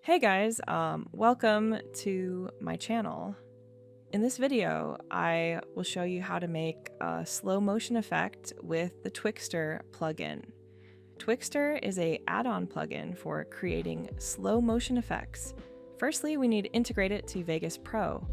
Hey guys, welcome to my channel. In this video, I will show you how to make a slow motion effect with the Twixtor plugin. Twixtor is a add-on plugin for creating slow motion effects. Firstly, we need to integrate it to Vegas Pro.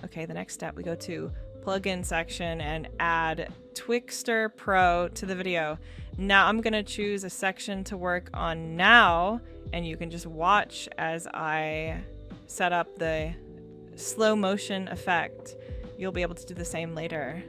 Okay, the next step, we go to plugin section and add Twixtor Pro to the video. Now I'm gonna choose a section to work on now, and you can just watch as I set up the slow motion effect. You'll be able to do the same later.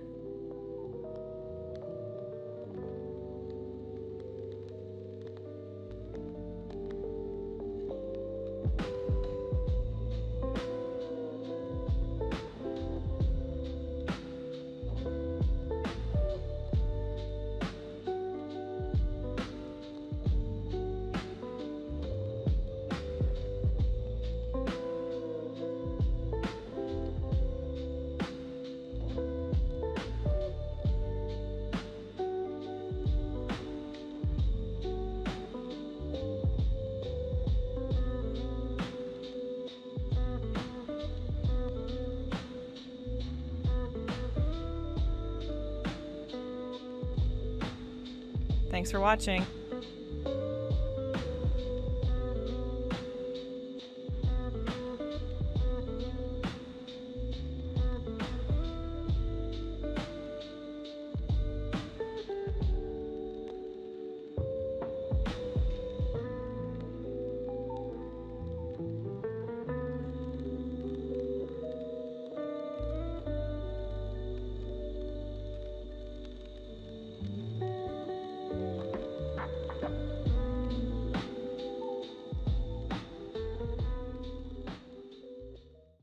Thanks for watching.